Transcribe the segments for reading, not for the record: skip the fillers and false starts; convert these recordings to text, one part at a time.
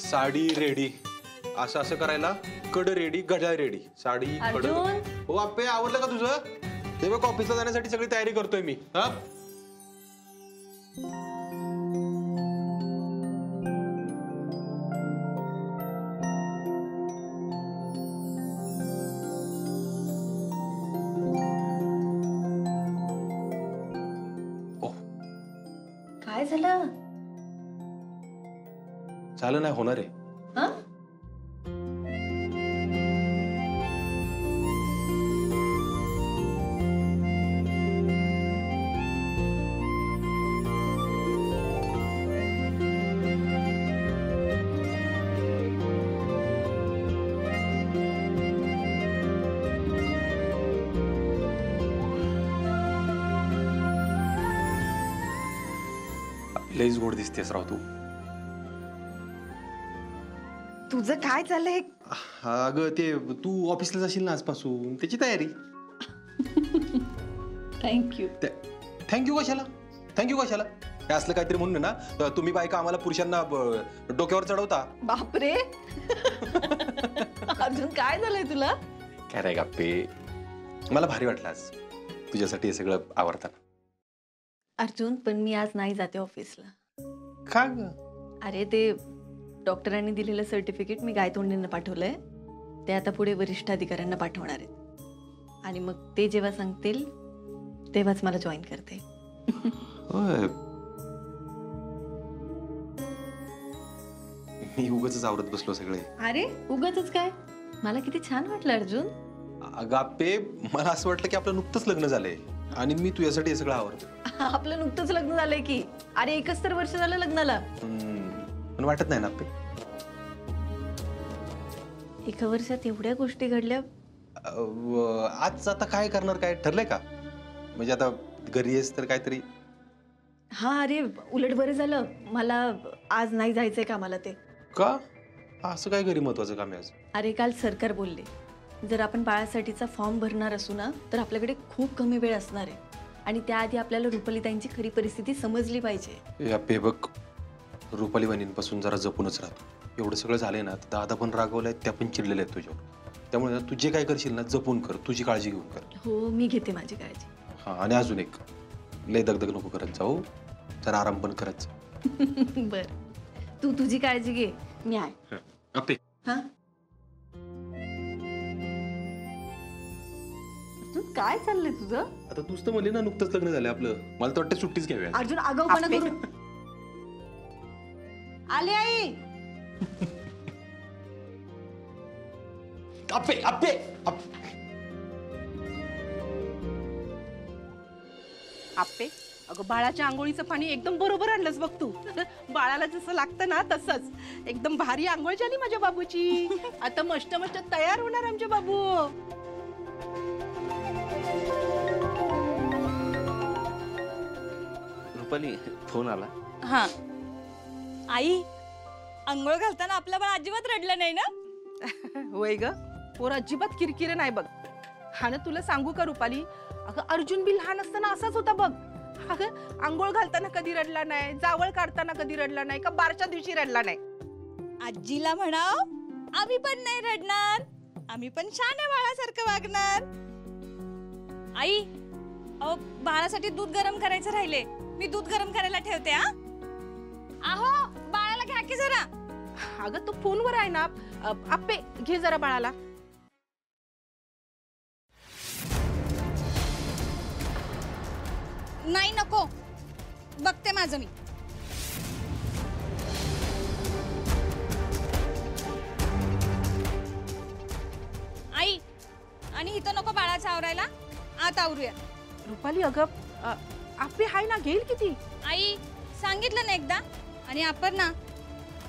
Sari ready, असं असं करायला. कड रेडी, गजा रेडी. साडी कड. हो आप्पे, आवडलं का तुझं? ते बघ ऑफिसला जाण्यासाठी सगळी तयारी करतोय मी. हा काय झालं? झालं नाही होणार आहे. लईच गोड दिसतेस राव तू. तुझं काय चाललंय? अगं ते तू ऑफिसला जाशील ना आजपासून, त्याची तयारी. थँक्यू. थँक्यू कशाला? थँक्यू कशाला? हे असलं काहीतरी म्हणून ना तुम्ही बायका आम्हाला पुरुषांना डोक्यावर चढवता. बापरे. अजून काय झालंय तुला? काय रे गप्पे, मला भारी वाटलं आज तुझ्यासाठी हे सगळं आवडताना. अर्जुन, पण मी आज नाही जाते ऑफिसला. का ग? अरे ते डॉक्टरांनी दिलेलं सर्टिफिकेट मी गायतोंडींना पाठवलंय. ते आता पुढे वरिष्ठ अधिकाऱ्यांना पाठवणार आहेत आणि मग ते जेव्हा सांगतील तेव्हाच मला जॉईन करते. मी उगाचच आवरत बसलो सगळे. अरे उगाचच काय, मला किती छान वाटलं अर्जुन. गाप्पे, मला असं वाटलं की आपलं नुकतंच लग्न झालंय आणि मी तुझ्यासाठी हे सगळं आवडतो. आपलं नुकतंच लग्न झालंय की. अरे 71 वर्ष झालं लग्नाला. पण वाटत नाही ना आपले? 1 वर्षात एवढ्या गोष्टी घडल्या. आज आता काय करणार, काय ठरलंय का? म्हणजे आता घरी आहेस तर काहीतरी. हा अरे उलट बरं झालं, मला आज नाही जायचंय कामाला. ते का? असं काय घरी महत्वाचं काम आहे आज? अरे काल सरकार बोलले, जर आपण बाळासाठीचा फॉर्म भरणार असू ना तर आपल्याकडे खूप कमी वेळ असणार आहे आणि त्याआधी आपल्याला रुपालीताईंची खरी परिस्थिती समजली पाहिजे. या बघ, रुपाली बहिणींपासून जरा जपूनच राहतो. एवढं सगळं झालंय ना, दादा पण रागवलाय, त्या पण चिडलेल्या आहेत तुझ्यावर. त्यामुळे तू जे काय करशील ना जपून कर, तुझी काळजी घेऊन कर. हो मी घेते माझी काळजी. हा आणि अजून एक, लय दगदग नको करत जाऊ, जरा आराम पण करत जा. बर, तू तुझी काळजी घे, मी आहे. आपे. हा काय चाललंय तुझं? आता तूच तर म्हणले ना नुकतंच लग्न झालं आपलं, मला तर वाटतं सुट्टीच घ्यावी. अर्जुन आगाऊपणा करू. आले आई. आपे आपे आपे, अगं बाळाच्या आंघोळीचं पाणी एकदम बरोबर आणलंस बघ तू. बाळाला जसं लागतं ना तसंच एकदम भारी आंघोळ झाली माझ्या बाबूची. आता मस्त मस्त तयार होणार आमचे बाबू. रुपाली, फोन आला. हा आई, अंघोळ घालताना आपलं बाळ अजिबात रडलं नाही ना? होय ग, पोर अजिबात किरकिर नाही बघ. हा ना, तुला सांगू का रुपाली, अगं अर्जुन बी लहान असताना असाच होता बघ. अगं आंघोळ घालताना कधी रडला नाही, जावळ काढताना कधी रडला नाही, का बारच्या दिवशी रडला नाही. आजीला म्हणाव, आम्ही पण नाही रडणार, आम्ही पण छान आहे बाळासारखं वागणार. आई, अहो बाळासाठी दूध गरम करायचं राहिले, मी दूध गरम करायला ठेवते. हा आहो, बाळाला घ्या की जरा. अगं तू फोनवर आहे ना. आप्पे घे जरा बाळाला. नाही नको, बघते माझं मी. आई, आणि इथं नको बाळाचं आवरायला, आत आवरूया. रुपाली अगं आप्पे हाय ना, घेईल किती. आई सांगितलं ना एकदा, आणि आपण ना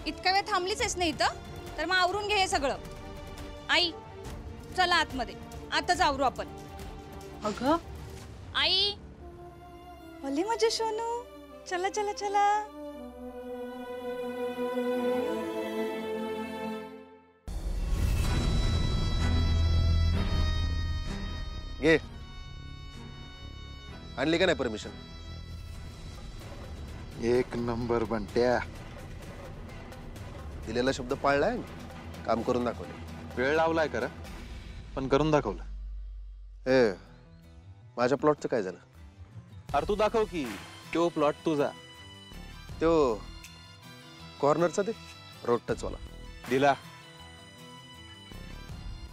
इतका वेळ थांबलीच आहेस ना इथं, तर मग आवरून घे हे सगळं. आई चला आतमध्ये, आताच आवरू आपण. अगं आई, भले माझे सोनू, चला चला चला. घे, आणली का नाही परमिशन? एक नंबर बनत्या. दिलेला शब्द पाळलाय, काम करून दाखवले. वेळ लावलाय खरं, पण करून दाखवलं. ए, माझ्या प्लॉटचं काय झालं? अरे तू दाखव की तो प्लॉट तुझा. तो कॉर्नरचा ते रोड टचवाला दिला.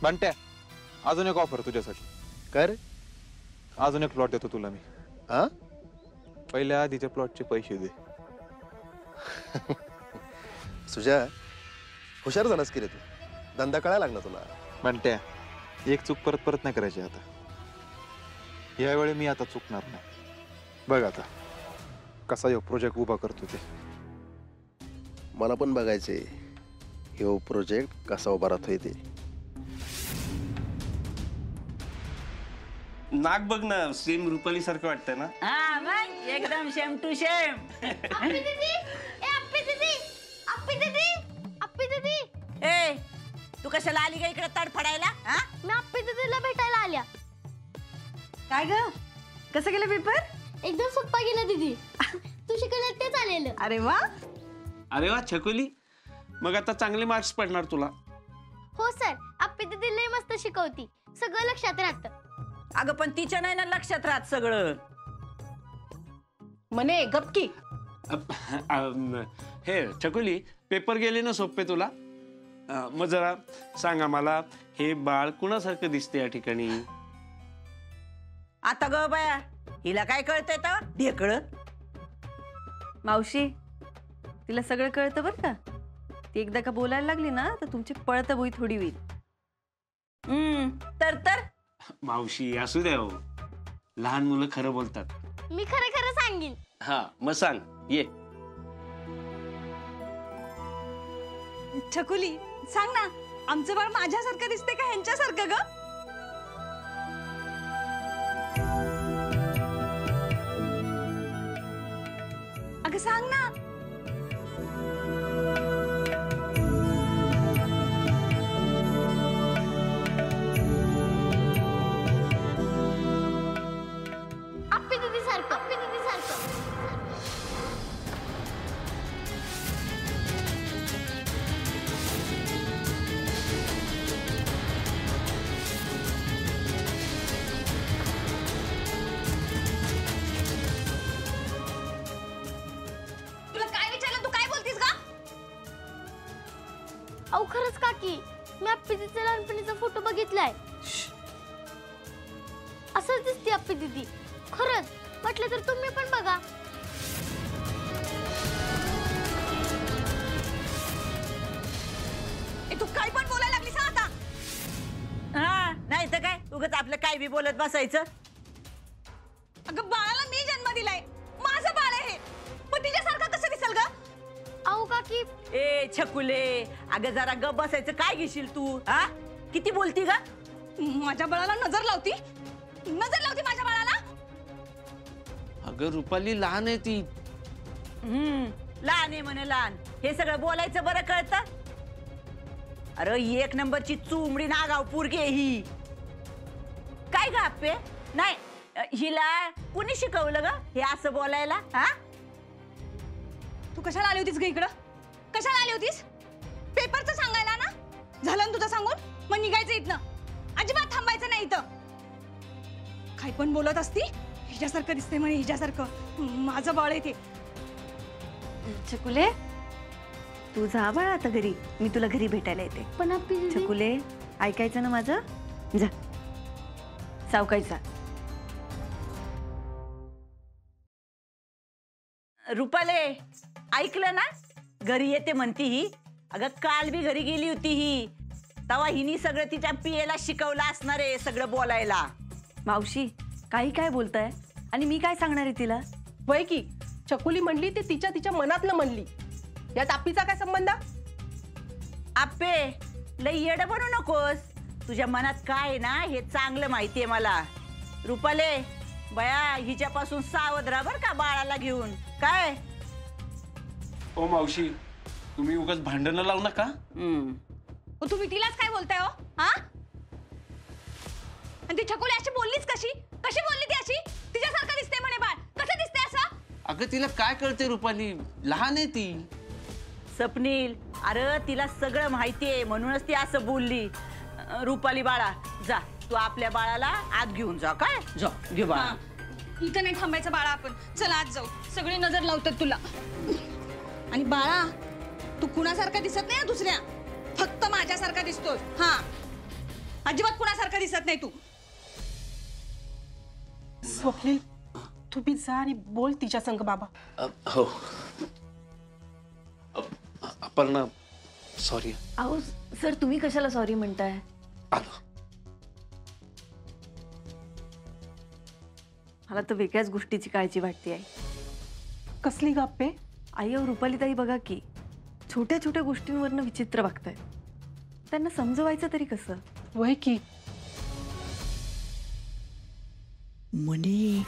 बंट्या, अजून एक ऑफर तुझ्यासाठी. काय रे? अजून एक प्लॉट देतो तुला मी. हा, पहिल्या आधीच्या प्लॉटचे पैसे दे. सुजा, हुशार झालास की रे तू. धंदा कळायला लागला तुला. बंट्या, एक चूक परत परत नाही करायची आता. यावेळी मी आता चुकणार नाही. बघ आता कसा यो प्रोजेक्ट उभा करतो ते. मला पण बघायचे हे प्रोजेक्ट कसा उभा राहतोय ते. नाक बघ ना, सेम रुपाली सारखं वाटतं ना. हा मग एकदम सेम टू सेम. ए तू कशाला आली का इकडे तडफडायला? हा, मी आप्पी दीदीला भेटायला आल्या. काय ग, कसं गेलं पेपर? एकदम सोप्पा गेला दीदी. तू शिकवलं तेच आलेलं. अरे वा. अरे वा छकुली, मग आता चांगले मार्क्स पडणार तुला. हो सर, आप्पी दीदी लय मस्त शिकवती, सगळं लक्षात राहतं. अगं पण तिच्या नाही ना लक्षात राहत सगळं. म्हणे गपकी. हे छकुली, पेपर गेले ना सोपे तुला? मग जरा सांगा मला, हे बाळ कुणासारखं दिसते या ठिकाणी? आता ग बाया, हिला काय कळतंय तर ढेकळ. मावशी, तिला सगळं कळतं बरं का. ती एकदा का बोलायला लागली ना तर तुमची पळत बोई थोडी होईल. तर मावशी असू द्या हो, लहान मुलं खरं बोलतात. मी खरं खरं सांगेन. हा मग सांग, ये. छकुली सांग ना, आमचं बाळ माझ्यासारखं दिसते का ह्यांच्यासारखं ग? अगं सांग ना. आप्पी दीदी सारखं, आप्पी दीदी सारखं. तुला काय विचारलं, तू काय बोलतीस का? अहो खरंच काकी, मी आप्पी दीदीचा लहानपणीचा फोटो बघितलाय. असंच दिसते आप्पी दीदी. खरंच म्हटलं तर तुम्ही पण बघा. ए, तू काय पण बोलायला लागलीस हा आता? हा नाही तर काय उगाच आपलं काय बी बोलत बसायचं. अगं बाळाला मी जन्म दिलाय, माझं बाळ आहे हे. पण तिच्यासारखं कसं दिसल ग? अहो काकी, ए छकुले, अगं जरा गप बसायचं. काय घेशील तू? हा, किती बोलती ग? माझ्या बाळाला नजर लावती माझ्या बाळाला. अगं रुपाली लहान आहे ती. लहान आहे म्हणे लहान. हे सगळं बोलायचं बरं कळतं? अरे एक नंबरची चुमडी नागाव पोरगी आहे ही. काय ग आप्पे? नाही, हिला कुणी शिकवलं ग हे असं बोलायला? हा, तू कशाला आली होतीस ग इकडं? कशाला आली होतीस? पेपरचं सांगायला ना? झालं ना तुझं सांगून? मग निघायचं इथनं. अजिबात थांबायचं नाही इथं. काय पण बोलत असती. हिच्यासारखं दिसते म्हणे, हिच्यासारखं. माझं बाळ आहे ते. छकुले, तू जा बाळ आता घरी. मी तुला घरी भेटायला येते. पण आप्पी दीदी. छकुले, ऐकायचं ना माझं? जा, सावकायचा. रुपाले, ऐकलं ना? घरी येते म्हणती ही. अगं काल बी घरी गेली होती ही. तेव्हा हिनी सगळं तिच्या पियेला शिकवलं असणार आहे सगळं बोलायला. मावशी, काही काय बोलताय? आणि मी काय सांगणार आहे तिला? वय की, छकुली म्हणली ते तिच्या मनातलं म्हणली. यात आप्पीचा काय संबंध? आप्पे, लई येडं बनू नकोस. तुझ्या मनात काय आहे ना हे चांगलं माहितीये मला. रुपाले, बया हिच्यापासून सावध राहा बर का बाळाला घेऊन. काय? ओ मावशी, तुम्ही उगाच भांडणं लावू नका. तुम्ही तिलाच काय बोलताय हो? हा? आणि ती छकुली अशी बोललीच कशी? कशी बोलली ती अशी? तिच्यासारखं दिसते म्हणे बाळ. कसं दिसते असं? अगं तिला काय कळते रुपाली, लहान आहे ती. स्वप्नील, अरे तिला सगळं माहितीये म्हणूनच ती असं बोलली. रुपाली बाळा जा, तू आपल्या बाळाला आत घेऊन जा. काय जा घे बाळा. हा. इथं नाही थांबायचं बाळा, आपण चला आज जाऊ. सगळी नजर लावतात तुला. आणि बाळा तू कुणासारखा दिसत नाही दुसऱ्या, फक्त माझ्यासारखा दिसतोस. हा, अजिबात कुणासारखा दिसत नाही तू. स्वप्नील तुम्ही जा आणि बोल तिच्या संग बाबा. हो अपर्णा सॉरी. अहो सर, तुम्ही कशाला सॉरी म्हणताय? आलो. मला तर वेगळ्याच गोष्टीची काळजी वाटते आहे. कसली गप्पे? आई अहो रुपालीताई बघा की, छोट्या छोट्या गोष्टींवरनं विचित्र वागतायत. त्यांना समजवायचं तरी कसं? वय की म्हणे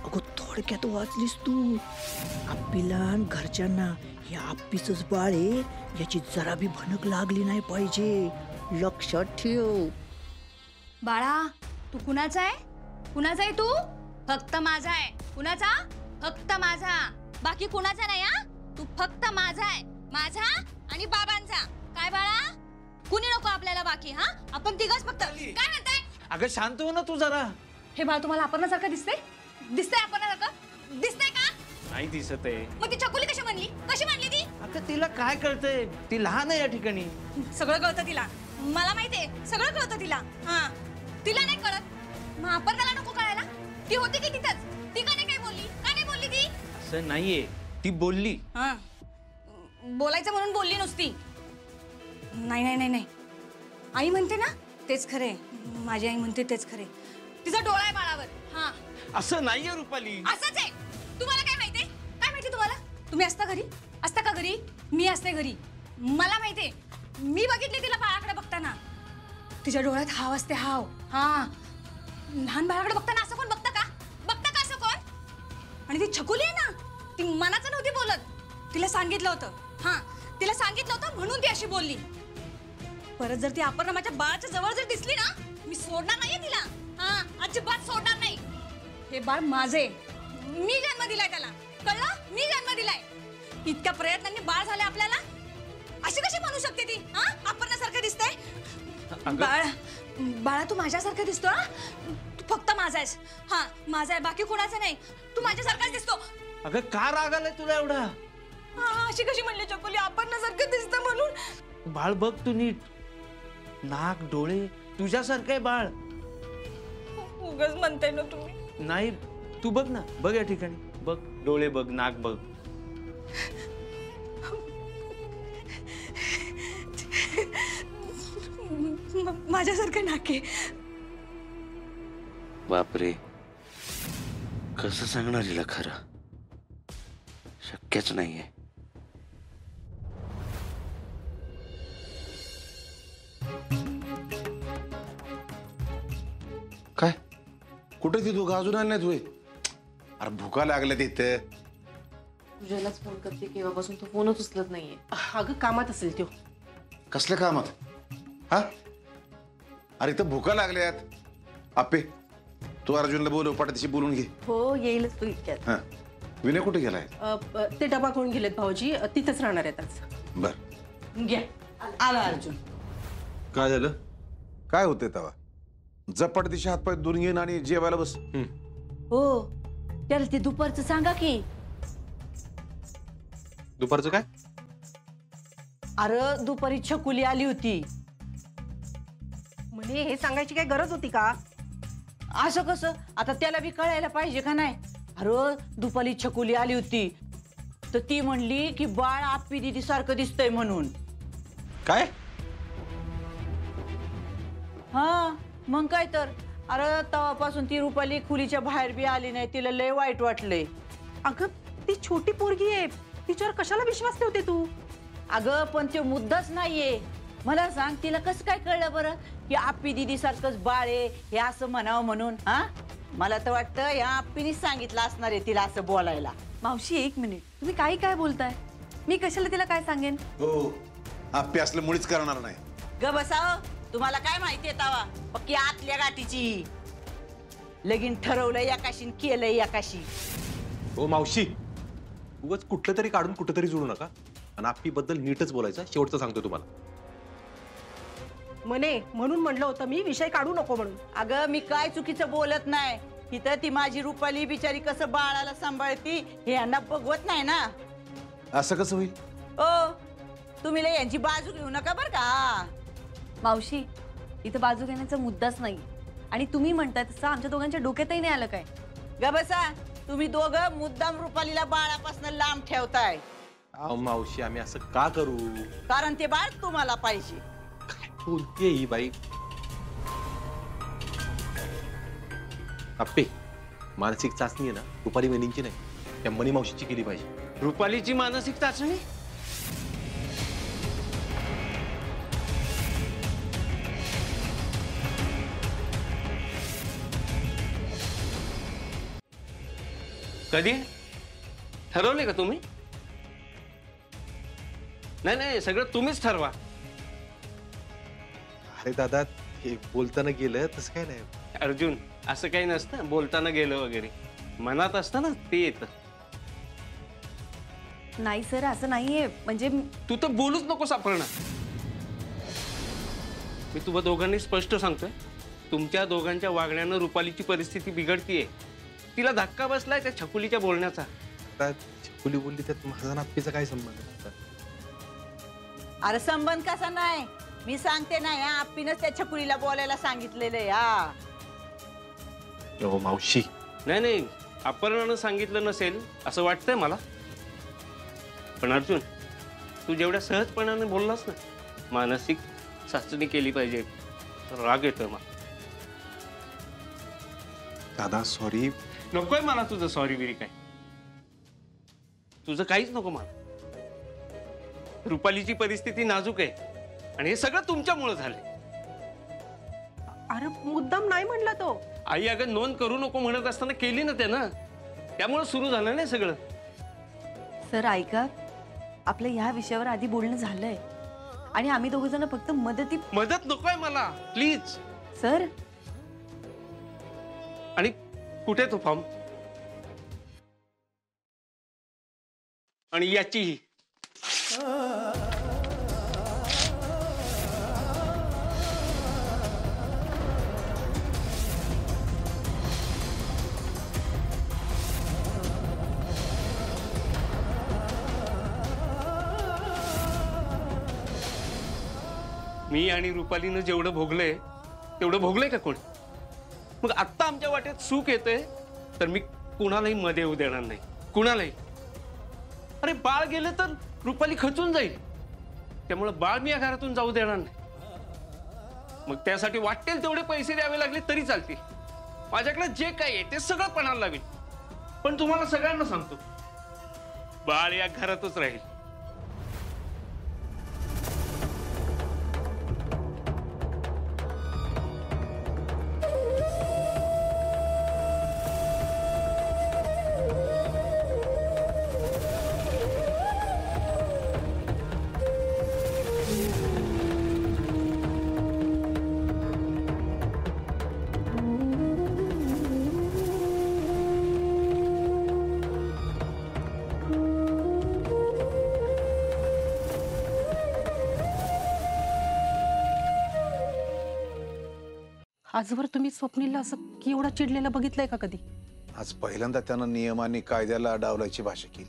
अगो थोडक्यात वाचलीस तू. आप्पीला आणि घरच्यांना हे आप्पीचंच बाळ आहे याची जरा बी भनक लागली नाही पाहिजे, लक्षात ठेव. बाळा तू कुणाचा आहे? कुणाचा आहे तू? फक्त माझा आहे. कुणाचा? फक्त माझा, बाकी कुणाचा नाही. हा, तू फक्त माझा आहे, माझा आणि बाबांचा. काय बाळा, कुणी नको आपल्याला बाकी. हा, आपण तिघच फक्त. काय म्हणताय? अगं शांत हो ना तू जरा. हे बाळ तुम्हाला आपणासारखं दिसतंय? दिसतंय आपणासारखं? दिसतंय का? नाही दिसत आहे. मग ती चकुली कशी म्हणली? कशी म्हणली ती? अगं तिला काय कळतंय, ती लहान आहे या ठिकाणी. सगळं कळतं तिला, मला माहितीये सगळं कळतं तिला. हा, तिला नाही कळत मग आपण त्याला नको कळायला? ती होती की तिथंच? ती का नाही काय बोलली? का नाही बोलली ती? असं नाहीये, ती बोलली. हा, बोलायचं म्हणून बोलली नुसती. नाही नाही नाही नाही, आई म्हणते ना तेच खरे. माझी आई म्हणते तेच खरे. तिचा डोळा आहे बाळावर. हा, असं नाहीये रुपाली. असंच आहे. तुम्हाला काय माहितीये? काय माहिती तुम्हाला? तुम्ही असता घरी? असता का घरी? मी असते घरी. मला माहितीये, मी बघितली तिला बाळाकडे बघताना. तिच्या डोळ्यात हाव असते, हाव. हा, लहान बाळाकडे बघताना असं कोण बघतं का? बघतं का असं कोण? आणि ती छकुली आहे ना, ती मनाचं नव्हती बोलत. तिला सांगितलं होतं. हा, तिला सांगितलं होतं म्हणून ती अशी बोलली. परत जर ती अपर्णा माझ्या बाळाच्या जवळ जर दिसली ना, मी सोडणार नाहीये तिला. हा, अजिबात सोडणार नाही. हे बाळ माझे, मी जन्म दिलाय त्याला, कळलं? मी जन्म दिलाय. इतक्या प्रयत्नांनी बाळ झाले आपल्याला, अशी कशी म्हणू शकते ती? हा, अपर्णासारखं दिसतंय. बाळा तू माझ्यासारखं दिसतो. हा, तू फक्त माझा आहेस. हा, माझा आहे, बाकी कुणाचा नाही. तू माझ्यासारखाच दिसतो. अगं का राग आलाय तुला एवढा? हा, अशी कशी म्हणली चकुली? अपर्णासारखं दिसतं म्हणून. बाळ बघ तू नीट, नाक डोळे तुझ्यासारखं आहे बाळ. उगाच म्हणताय ना तुम्ही. नाही तू बघ ना, बघ या ठिकाणी बघ, डोळे बघ, नाक बघ. माझ्यासारखं नाके. बापरे, कसं सांगणार हिला खरं? शक्यच नाहीये. काय कुठे ती तू अजून आली नाही तू? अरे भुका लागल्या तिथे. तुझ्यालाच फोन करते केव्हापासून, तो फोनच उचलत नाहीये. अगं कामात असेल तो. कसल्या कामात? हा, अरे इथं भुका लागल्यात. आप्पे तू अर्जुनला बोलव, पाठीशी बोलून घे. हो, येईलच तू इतक्यात. हा, विनय कुठे गेलाय? ते डबा कोण गेलेत भाऊजी, तिथंच राहणार आहेत आज. बर, घ्या, आला अर्जुन. काय झालं? काय होतंय तवा? झपाट दिशा हातपाय दुरून घेईन आणि जेवायला बस. हो, त्याला ते दुपारचं सांगा की. दुपारचं काय? अरे दुपारी छकुली आली होती. म्हणे हे सांगायची काय गरज होती का? असं कसं? आता त्याला बी कळायला पाहिजे का नाही? अरे दुपारी छकुली आली होती तर ती म्हणली की बाळ आप्पी दीदी सारखं दिसतंय म्हणून. काय? हा, मग काय तर. अरे तेव्हापासून ती रुपाली खोलीच्या बाहेर बी आली नाही. तिला लय वाईट वाटलंय. अगं ती छोटी पोरगी आहे, तिच्यावर कशाला विश्वास ठेवते तू? अगं पण ते मुद्दाच नाहीये. मला सांग, तिला कसं काय कळलं बरं की आप्पी दीदी सारखंच बाळ आहे हे असं म्हणावं म्हणून? हा, मला तर वाटतं या आप्पीनीच सांगितलं असणार आहे तिला असं बोलायला. मावशी एक मिनिट, तुम्ही काही काय बोलताय? मी कशाला तिला काय सांगेन? हो, आप्पे असलं मुळीच करणार नाही. ग बसाव, तुम्हाला काय माहितीये तावा पक्की आतल्या गाठीची. लगीन ठरवलं एकाशी, केलंय एकाशी. हो मावशी, उगाच कुठलं तरी काढून कुठं तरी जोडू नका. आणि आप्पीबद्दल नीटच बोलायचं. शेवटचं सांगतो तुम्हाला. म्हणे म्हणून म्हणलं होतं मी विषय काढू नको म्हणून. अगं मी काय चुकीचं बोलत नाही. इथं ती माझी रुपाली बिचारी कसं बाळाला सांभाळती हे यांना बघवत नाही ना. असं कसं होईल? ओ तुम्ही लय यांची बाजू घेऊ नका बर का. मावशी, इथं बाजू घेण्याचा मुद्दाच नाही. आणि तुम्ही म्हणताय तसं आमच्या दोघांच्या डोक्यातही नाही आलं काय. ग बसा. तुम्ही दोघं मुद्दाम रुपालीला बाळापासून लांब ठेवताय. अहो मावशी, आम्ही असं का करू? कारण ते बाळ तुम्हाला पाहिजे. काय बोलते ही बाई? आप्पे, मानसिक चाचणी आहे ना रुपाली वहिनींची नाही, त्या मनी मावशीची केली पाहिजे. रुपालीची मानसिक चाचणी? कधी ठरवले का तुम्ही? नाही नाही, सगळं तुम्हीच ठरवा. अरे दादा, हे बोलताना गेलं तसं काय नाही. अर्जुन, असं काही नसतं बोलताना गेलं वगैरे. मनात असतं ना ते येतं. नाही सर, असं नाहीये. म्हणजे तू तर बोलूच नको सापडणार. मी तुम्हा दोघांनी स्पष्ट सांगतोय, तुमच्या दोघांच्या वागण्यानं रुपालीची परिस्थिती बिघडतीये. तिला धक्का बसलाय त्या छकुलीच्या बोलण्याचा. आता छकुली बोलली त्यात माझा आणि आप्पीचा काय संबंध आहे? अरे संबंध कसा नाही, मी सांगते ना. या आप्पीनच त्या छकुलीला बोलायला सांगितलेलं आहे. हा हो मावशी. नाही नाही, अपर्णानं सांगितलं नसेल असं वाटतंय मला. पण अर्जुन, तू जेवढ्या सहजपणाने बोललास ना, मानसिक चाचणी केली पाहिजे, राग येतोय मला. दादा सॉरी. नकोय मला तुझं सॉरी बिरी काय. तुझं काहीच नको मला. रुपालीची परिस्थिती नाजूक आहे आणि हे सगळं तुमच्यामुळे झालंय. अरे मुद्दाम नाही म्हणला तो. आई अगं नोंद करू नको म्हणत असताना केली ना त्यानं, त्यामुळे सुरू झालं नाही सगळं. सर ऐका, आपलं ह्या विषयावर आधी बोलणं झालंय आणि आम्ही दोघ जण फक्त मदत नकोय मला प्लीज. सर. आणि कुठे तो फॉर्म? आणि याचीही. मी आणि रुपालीनं जेवढं भोगलंय तेवढं भोगलंय का कोण? मग आत्ता आमच्या वाटेत सुख येतंय तर मी कुणालाही मध्ये येऊ देणार नाही. कुणालाही. अरे बाळ गेलं तर रुपाली खचून जाईल, त्यामुळे बाळ मी या घरातून जाऊ देणार नाही. मग त्यासाठी वाटेल तेवढे पैसे द्यावे लागले तरी चालतील. माझ्याकडे जे काही आहे ते सगळं पणाला लावेल. पण तुम्हाला सगळ्यांना सांगतो, बाळ या घरातच राहील. आजवर तुम्ही स्वप्नीलला असं की एवढा चिडलेला बघितलंय का कधी? आज पहिल्यांदा त्यानं नियम आणि कायद्याला डावलायची भाषा केली.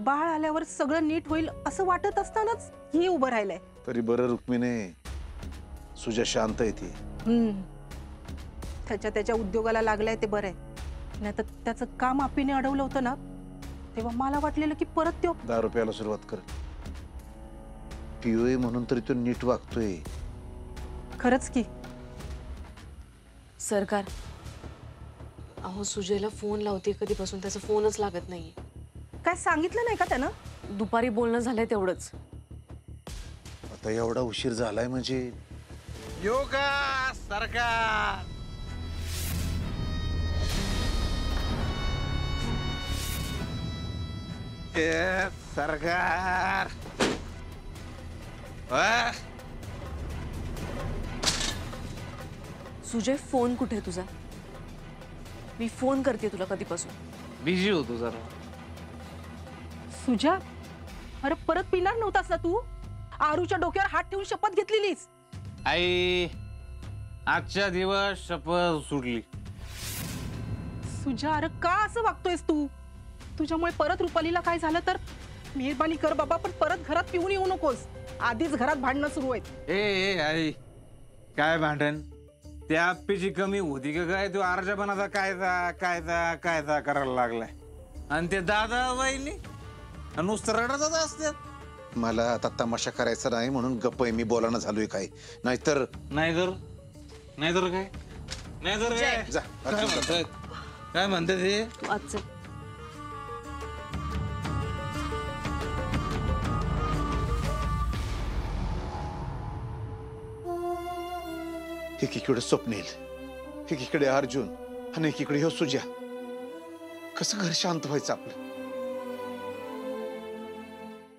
बाळ आल्यावर सगळं नीट होईल असं वाटत असतानाच ही उभं राहिलंय. तरी बरं रुक्मिणी, सुजा शांत येते. त्याच्या उद्योगाला लागलाय ते बरं आहे. नाही तर त्याचं काम आपीने अडवलं होतं ना, तेव्हा मला वाटलेलं की परत तो दारू प्यायला सुरुवात कर. पिओय म्हणून तरी तो नीट वागतोय. खरंच की. सरकार, अहो सुजयला फोन लावते कधीपासून, त्याचा फोनच लागत नाहीये. काय सांगितलं नाही का त्यानं? दुपारी बोलणं झालंय तेवढंच. आता एवढा उशीर झालाय म्हणजे योगा सरकार. सरकार. सुजय, फोन कुठे तुझा? मी फोन करते तुला कधीपासून. बिझी होतो जरा. सुजा, अरे परत पिणार नव्हतास ना तू? आरूच्या डोक्यावर हात ठेवून शपथ घेतलेलीस. आई आजच्या दिवस शपथ सुटली. सुजा, अरे का असं वागतोयस तू? तुझ्यामुळे परत रुपालीला काय झालं तर मेहरबानी कर बाबा, पण परत घरात पिऊन येऊ नकोस. आधीच घरात भांडणं सुरू आहेत. ए आई काय भांडण? त्या आप्पीची कमी होती का काय? तू अर्जपणाचा कायदा कायदा कायदा करायला लागलाय आणि ते दादा वहिनी नुसतं रडतच असतात. मला आता तमाशा करायचा नाही म्हणून गप्प आहे, मी बोलायला झालोय काय. नाहीतर नाहीतर नाहीतर काय नाहीतर काय जा. काय म्हणतात काय म्हणतात हे? तू आजचं एकीकडे स्वप्नील, एकीकडे अर्जुन आणि एकीकडे हो सुजा. कसं घर शांत व्हायचं आपलं?